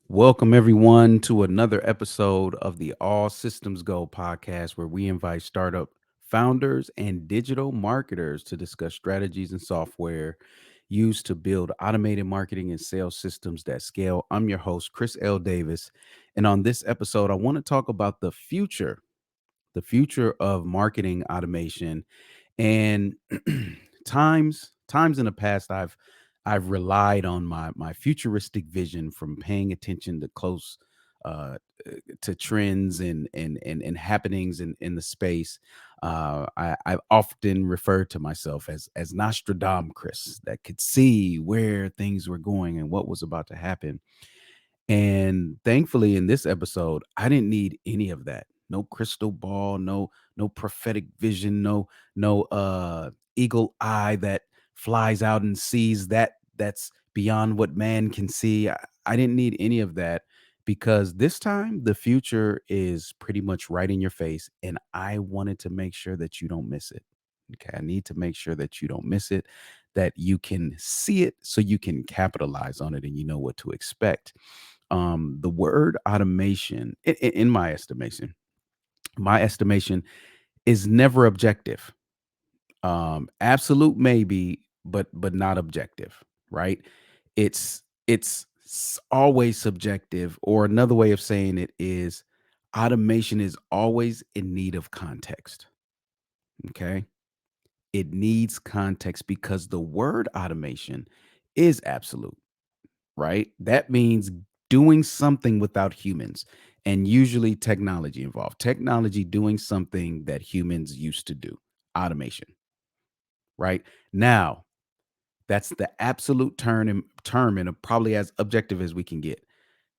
Welcome, everyone, to another episode of the All Systems Go podcast, where we invite startup founders and digital marketers to discuss strategies and software used to build automated marketing and sales systems that scale. I'm your host, Chris L. Davis. And on this episode, I want to talk about the future of marketing automation and times in the past I've relied on my futuristic vision from paying attention to close uh to trends and happenings in the space. I've often referred to myself as Nostradamus Chris, that could see where things were going and what was about to happen. And thankfully, in this episode, I didn't need any of that. No crystal ball, no prophetic vision, no eagle eye that flies out and sees that's beyond what man can see. I didn't need any of that, because this time the future is pretty much right in your face, and I wanted to make sure that you don't miss it. Okay, I need to make sure that you don't miss it, that you can see it so you can capitalize on it and you know what to expect. The word automation, in my estimation, is never objective. Absolute maybe, but not objective, right? It's always subjective. Or another way of saying it is, automation is always in need of context. Okay, it needs context because the word automation is absolute, right? That means doing something without humans, and usually technology involved. Technology doing something that humans used to do. Automation, right? Now, that's the absolute term and probably as objective as we can get.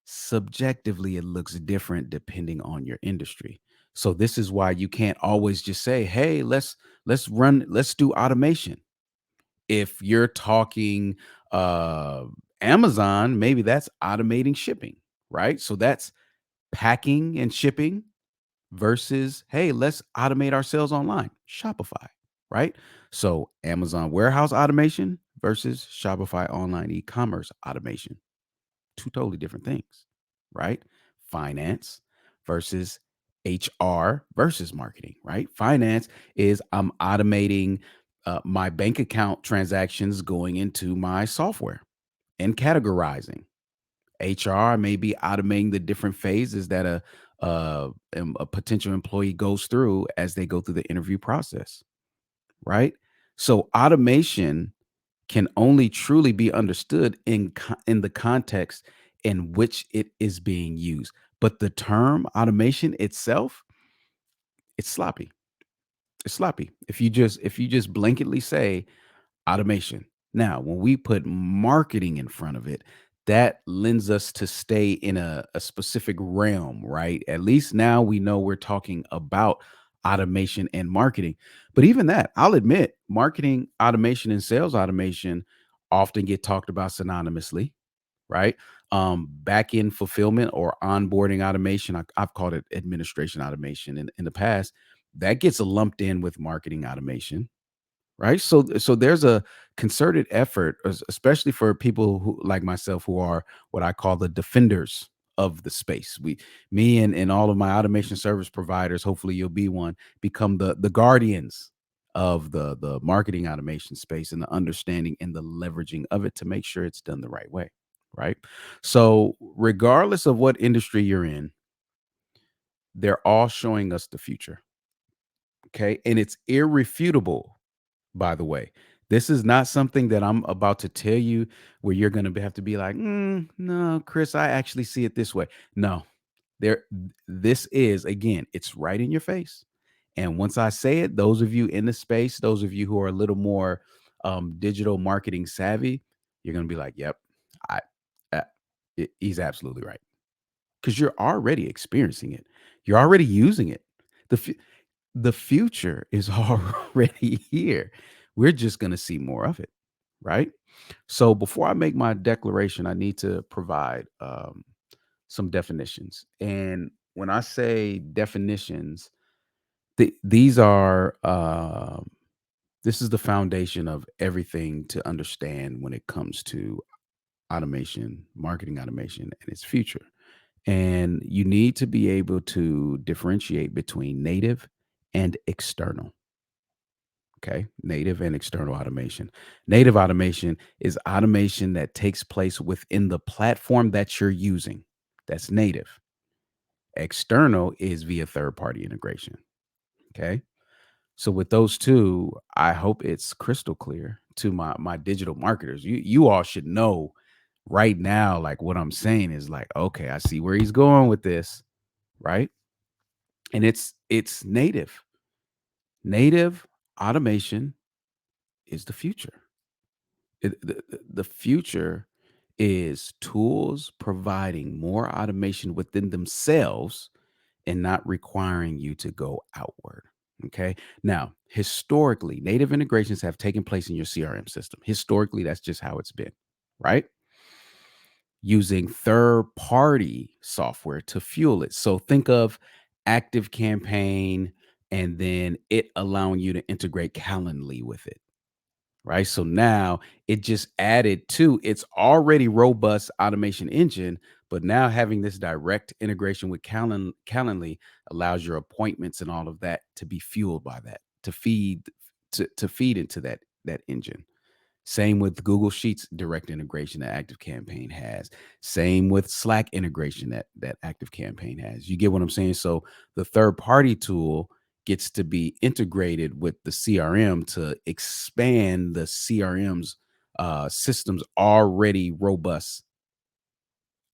Subjectively, it looks different depending on your industry. So this is why you can't always just say, "Hey, let's do automation." If you're talking uh Amazon, maybe that's automating shipping, right? So that's packing and shipping versus, hey, let's automate our sales online, Shopify, right? So Amazon warehouse automation versus Shopify online e-commerce automation, two totally different things, right? Finance versus HR versus marketing, right? Finance is, I'm automating my bank account transactions going into my software and categorizing. HR may be automating the different phases that a potential employee goes through as they go through the interview process, right? So automation can only truly be understood in the context in which it is being used. But the term automation itself, it's sloppy. It's sloppy. If you just blanketly say automation. Now, when we put marketing in front of it, that lends us to stay in a specific realm, right? At least now we know we're talking about automation and marketing. But even that, I'll admit, marketing automation and sales automation often get talked about synonymously, right? Back end fulfillment or onboarding automation, I've called it administration automation in the past. That gets lumped in with marketing automation, right? So there's a concerted effort, especially for people who like myself, who are what I call the defenders of the space. Me and all of my automation service providers, hopefully you'll be one, become the guardians of the marketing automation space and the understanding and the leveraging of it to make sure it's done the right way, right? So regardless of what industry you're in, they're all showing us the future. Okay, and it's irrefutable. By the way, this is not something that I'm about to tell you where you're going to have to be like, no, Chris, I actually see it this way. No, this is, again, it's right in your face. And once I say it, those of you in the space, those of you who are a little more digital marketing savvy, you're going to be like, yep, I, uh, he's absolutely right, because you're already experiencing it. You're already using it. The the future is already here. We're just going to see more of it, right? So before I make my declaration, I need to provide some definitions. And when I say definitions, these are this is the foundation of everything to understand when it comes to automation, marketing automation, and its future. And you need to be able to differentiate between native and external. Okay. Native and external automation. Native automation is automation that takes place within the platform that you're using. That's native. External is via third party integration. Okay. So with those two, I hope it's crystal clear to my digital marketers. You all should know right now, like what I'm saying is like, okay, I see where he's going with this, right? And it's native. Native automation is the future. The future is tools providing more automation within themselves and not requiring you to go outward. Okay. Now, historically, native integrations have taken place in your CRM system. Historically, that's just how it's been, right? Using third party software to fuel it. So think of Active Campaign and then it allowing you to integrate Calendly with it, right? So now it just added to its already robust automation engine, but now having this direct integration with Calendly allows your appointments and all of that to be fueled by that, to feed into that engine. Same with Google Sheets direct integration that Active Campaign has. Same with Slack integration that Active Campaign has. You get what I'm saying? So the third party tool gets to be integrated with the CRM to expand the CRM's system's already robust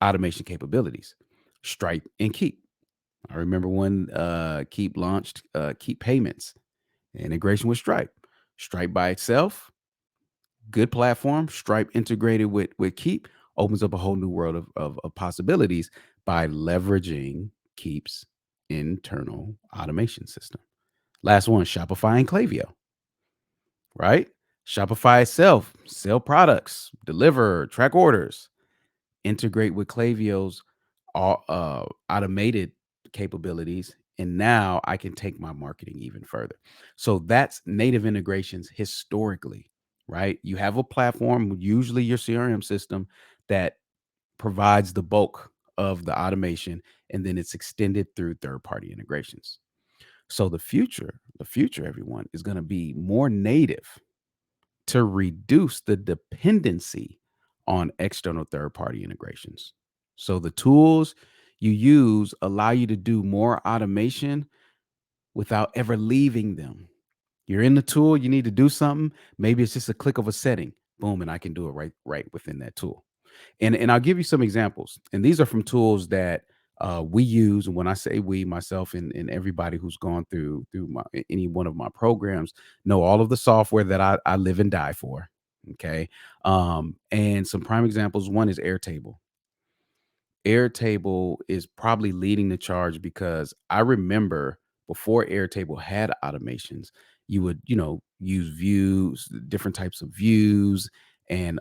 automation capabilities. Stripe and Keep. I remember when Keep launched Keep Payments integration with Stripe. Stripe by itself, good platform. Stripe integrated with Keep opens up a whole new world of possibilities by leveraging Keep's internal automation system. Last one, Shopify and Klaviyo, right? Shopify itself, sell products, deliver, track orders, integrate with Klaviyo's automated capabilities. And now I can take my marketing even further. So that's native integrations historically, right? You have a platform, usually your CRM system, that provides the bulk of the automation, and then it's extended through third party integrations. So the future, everyone, is going to be more native to reduce the dependency on external third party integrations. So the tools you use allow you to do more automation without ever leaving them. You're in the tool, you need to do something, maybe it's just a click of a setting, boom, and I can do it right within that tool. And I'll give you some examples. And these are from tools that we use. And when I say we, myself and everybody who's gone through any one of my programs know all of the software that I live and die for. Okay. And some prime examples. One is Airtable. Airtable is probably leading the charge because I remember before Airtable had automations, you would, use views, different types of views, and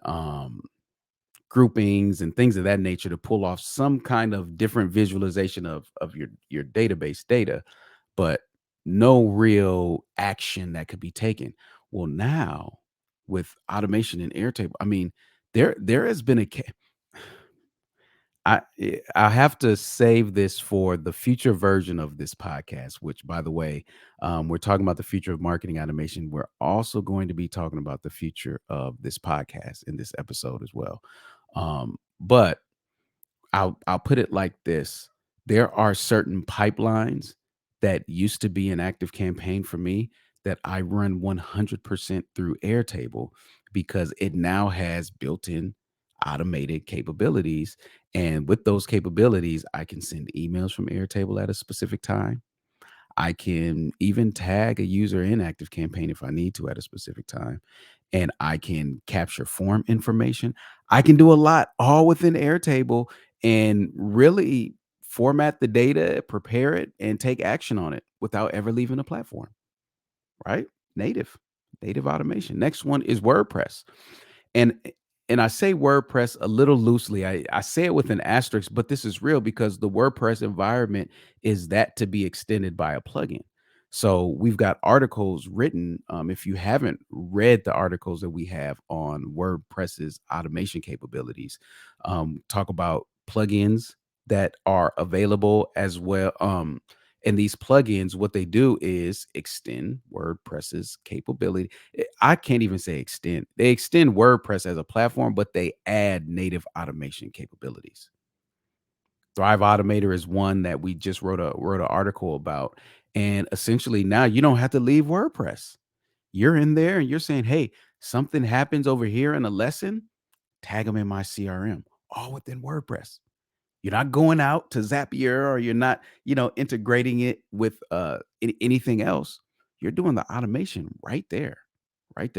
groupings and things of that nature to pull off some kind of different visualization of your database data, but no real action that could be taken. Well, now with automation in Airtable, I mean, there has been I have to save this for the future version of this podcast, which, by the way, we're talking about the future of marketing automation. We're also going to be talking about the future of this podcast in this episode as well. But I'll put it like this. There are certain pipelines that used to be an active campaign for me that I run 100% through Airtable because it now has built-in automated capabilities. And with those capabilities, I can send emails from Airtable at a specific time. I can even tag a user in active campaign if I need to at a specific time. And I can capture form information. I can do a lot all within Airtable and really format the data, prepare it, and take action on it without ever leaving the platform, right? Native, native automation. Next one is WordPress. And and I say WordPress a little loosely. I say it with an asterisk, but this is real because the WordPress environment is that to be extended by a plugin. So we've got articles written. If you haven't read the articles that we have on WordPress's automation capabilities, talk about plugins that are available as well. And these plugins, what they do is extend WordPress's capability. I can't even say extend. They extend WordPress as a platform, but they add native automation capabilities. Thrive Automator is one that we just wrote an article about, and essentially now you don't have to leave WordPress. You're in there and you're saying, "Hey, something happens over here in a lesson, tag them in my CRM, all within WordPress." You're not going out to Zapier or you're not, integrating it with anything else. You're doing the automation right there, right?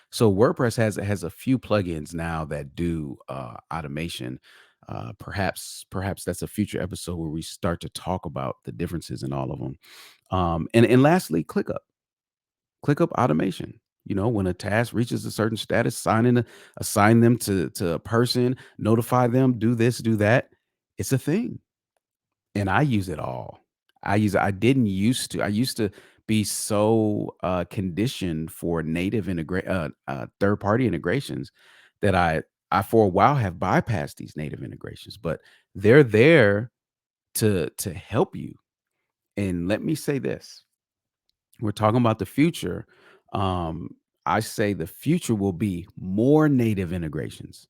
So WordPress has a few plugins now that do automation. Perhaps that's a future episode where we start to talk about the differences in all of them. And lastly, ClickUp automation. When a task reaches a certain status, assign them to a person, notify them, do this, do that. It's a thing. And I use it all. I didn't used to. I used to be so conditioned for third party integrations that I for a while have bypassed these native integrations, but they're there to help you. And let me say this: we're talking about the future. Um, I say the future will be more native integrations,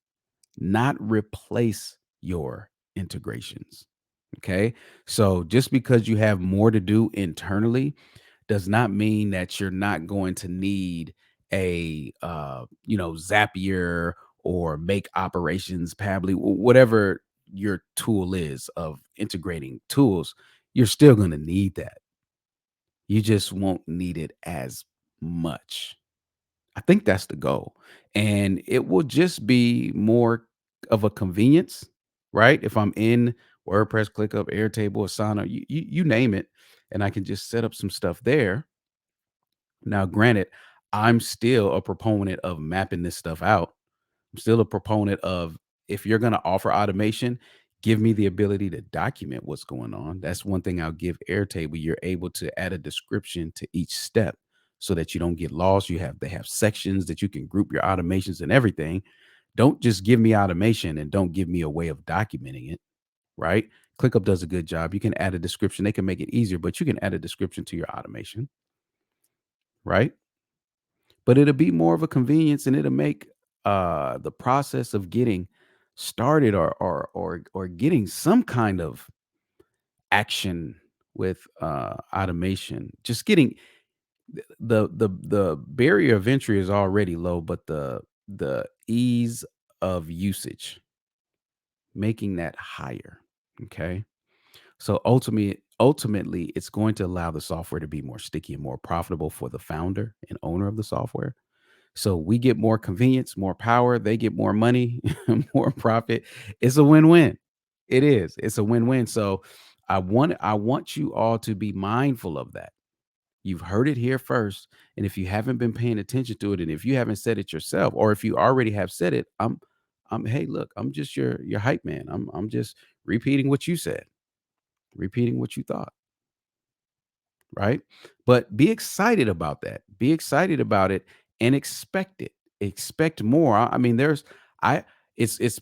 not replace your integrations. Okay. So just because you have more to do internally does not mean that you're not going to need Zapier or make operations Pabbly, whatever your tool is of integrating tools, you're still going to need that. You just won't need it as much. I think that's the goal. And it will just be more of a convenience, right? If I'm in WordPress, ClickUp, Airtable, Asana, you name it, and I can just set up some stuff there. Now, granted, I'm still a proponent of mapping this stuff out. I'm still a proponent of, if you're going to offer automation, give me the ability to document what's going on. That's one thing I'll give Airtable. You're able to add a description to each step so that you don't get lost. They have sections that you can group your automations and everything. Don't just give me automation and don't give me a way of documenting it, right? ClickUp does a good job. You can add a description. They can make it easier, but you can add a description to your automation, right? But it'll be more of a convenience and it'll make the process of getting started or getting some kind of action with automation, just getting the barrier of entry is already low, but the ease of usage, making that higher. Okay. So ultimately it's going to allow the software to be more sticky and more profitable for the founder and owner of the software. So we get more convenience, more power, they get more money, more profit. It's a win-win. It is. It's a win-win. So I want you all to be mindful of that. You've heard it here first. And if you haven't been paying attention to it, and if you haven't said it yourself, or if you already have said it, I'm hey, look, I'm just your hype man. I'm just repeating what you said, repeating what you thought. Right? But be excited about that. Be excited about it and expect it. Expect more. I mean, I it's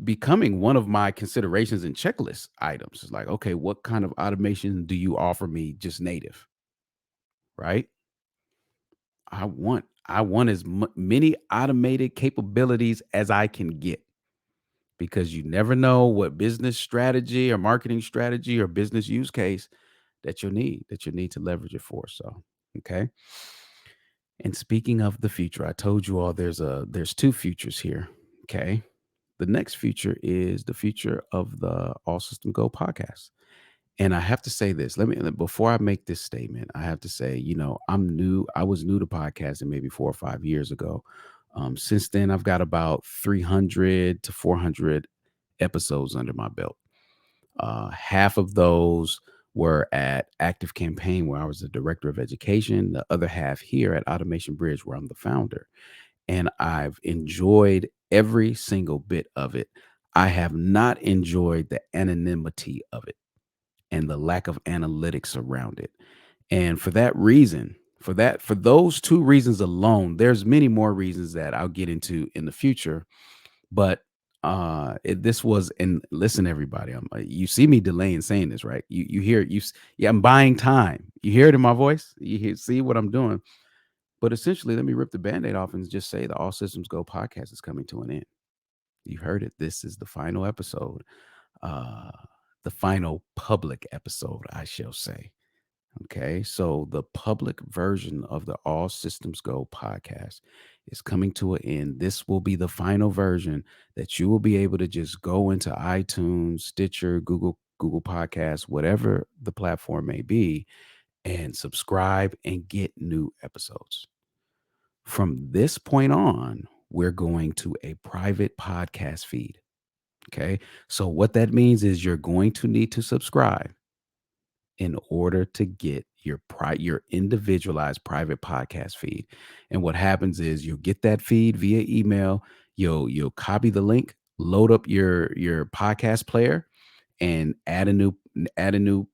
becoming one of my considerations and checklist items. It's like, okay, what kind of automation do you offer me just native? Right? I want as many automated capabilities as I can get, because you never know what business strategy or marketing strategy or business use case that you'll need to leverage it for. So, okay. And speaking of the future, I told you all there's two futures here. Okay. The next future is the future of the All System Go podcast. And I have to say this. Before I make this statement, I have to say, I was new to podcasting maybe 4 or 5 years ago. Since then, I've got about 300 to 400 episodes under my belt. Half of those were at Active Campaign, where I was the director of education. The other half here at Automation Bridge, where I'm the founder. And I've enjoyed every single bit of it. I have not enjoyed the anonymity of it. and the lack of analytics around it. And for that reason, for those two reasons alone, there's many more reasons that I'll get into in the future. But this was, and listen, everybody, you see me delaying saying this, right? You hear it, yeah, I'm buying time. You hear it in my voice. See what I'm doing. But essentially, let me rip the band-aid off and just say the All Systems Go podcast is coming to an end. You heard it. This is the final episode, uh, the final public episode, I shall say. Okay, so the public version of the All Systems Go podcast is coming to an end. This will be the final version that you will be able to just go into iTunes, Stitcher, Google Podcasts, whatever the platform may be, and subscribe and get new episodes. From this point on, we're going to a private podcast feed. Okay, so what that means is you're going to need to subscribe in order to get your individualized private podcast feed. And what happens is you'll get that feed via email. You'll copy the link, load up your podcast player, and add a new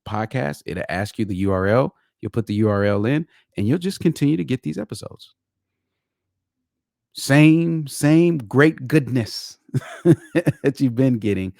podcast. It'll ask you the URL. You'll put the URL in, and you'll just continue to get these episodes. Same great goodness that you've been getting.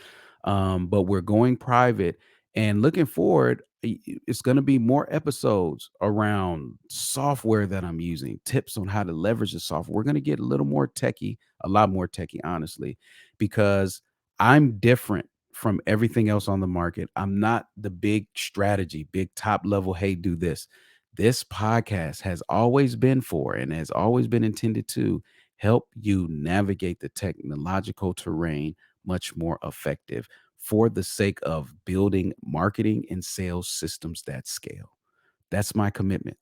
But we're going private and looking forward. It's going to be more episodes around software that I'm using, tips on how to leverage the software. We're going to get a little more techie, a lot more techie, honestly, because I'm different from everything else on the market. I'm not the big strategy, big top level. Hey, do this. This podcast has always been for and has always been intended to help you navigate the technological terrain much more effective for the sake of building marketing and sales systems that scale. That's my commitment.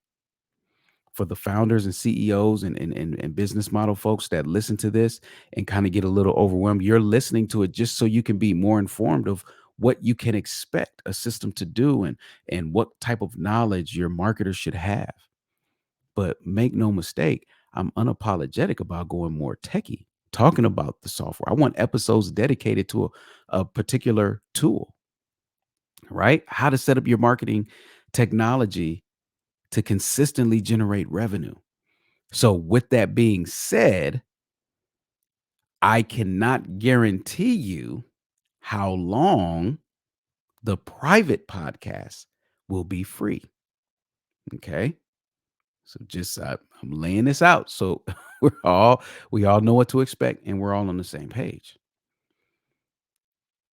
For the founders and CEOs and business model folks that listen to this and kind of get a little overwhelmed, you're listening to it just so you can be more informed of what you can expect a system to do and what type of knowledge your marketer should have. But make no mistake, I'm unapologetic about going more techie, talking about the software. I want episodes dedicated to a particular tool, right? How to set up your marketing technology to consistently generate revenue. So, with that being said, I cannot guarantee you how long the private podcast will be free. Okay. So I'm laying this out. So we all know what to expect and we're all on the same page.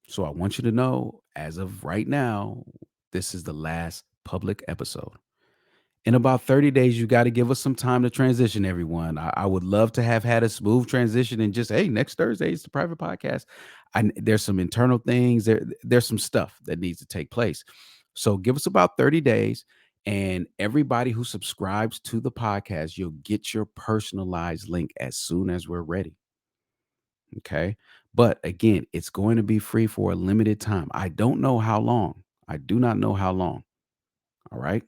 So I want you to know as of right now, this is the last public episode. In about 30 days, you got to give us some time to transition, everyone. I would love to have had a smooth transition and just, hey, next Thursday is the private podcast. There's some internal things, there's some stuff that needs to take place. So give us about 30 days. And everybody who subscribes to the podcast, you'll get your personalized link as soon as we're ready. Okay. But again, it's going to be free for a limited time. I don't know how long. I do not know how long. All right.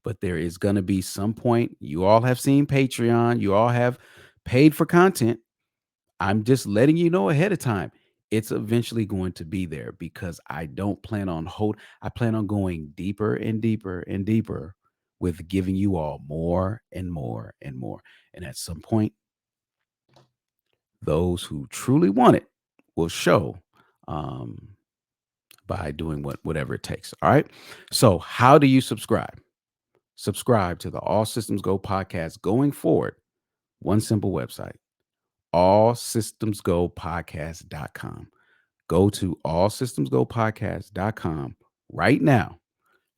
But there is going to be some point. You all have seen Patreon. You all have paid for content. I'm just letting you know ahead of time. It's eventually going to be there because I don't plan on I plan on going deeper and deeper and deeper with giving you all more and more and more. And at some point, those who truly want it will show um, by doing whatever it takes. All right. So, how do you subscribe? Subscribe to the All Systems Go podcast going forward. One simple website, allsystemsgopodcast.com. Go to allsystemsgopodcast.com right now.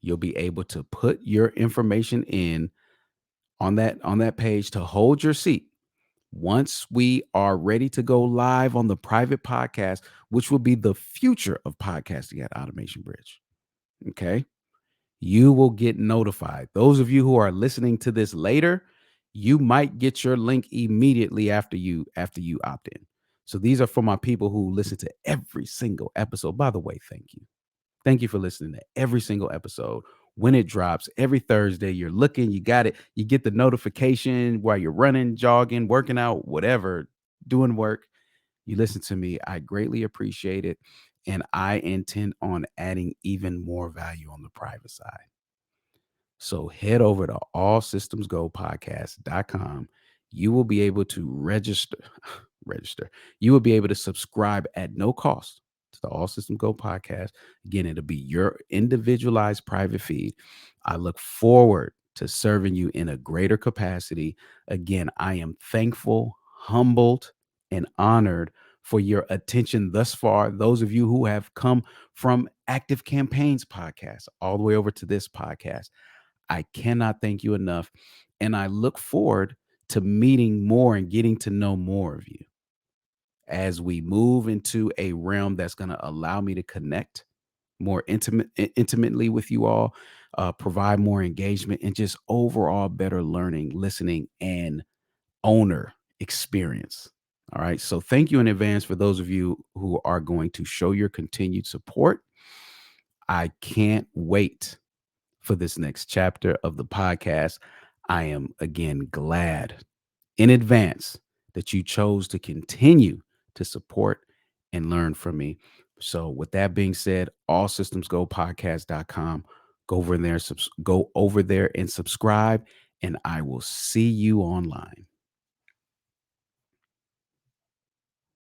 You'll be able to put your information in on that page to hold your seat. Once we are ready to go live on the private podcast, which will be the future of podcasting at Automation Bridge. Okay. You will get notified. Those of you who are listening to this later, you might get your link immediately after you opt in. So these are for my people who listen to every single episode. By the way, thank you. Thank you for listening to every single episode. When it drops every Thursday, you're looking, you got it. You get the notification while you're running, jogging, working out, whatever, doing work. You listen to me. I greatly appreciate it. And I intend on adding even more value on the private side. So head over to allsystemsgopodcast.com. You will be able to register. You will be able to subscribe at no cost to the All Systems Go podcast. Again, it'll be your individualized private feed. I look forward to serving you in a greater capacity. Again, I am thankful, humbled, and honored for your attention thus far. Those of you who have come from Active Campaigns podcast all the way over to this podcast, I cannot thank you enough. And I look forward to meeting more and getting to know more of you as we move into a realm that's going to allow me to connect more intimately with you all, provide more engagement, and just overall better learning, listening, and owner experience. All right. So thank you in advance for those of you who are going to show your continued support. I can't wait for this next chapter of the podcast. I am again glad in advance that you chose to continue to support and learn from me. So, with that being said, all systems go podcast.com. Go over there and subscribe, and I will see you online.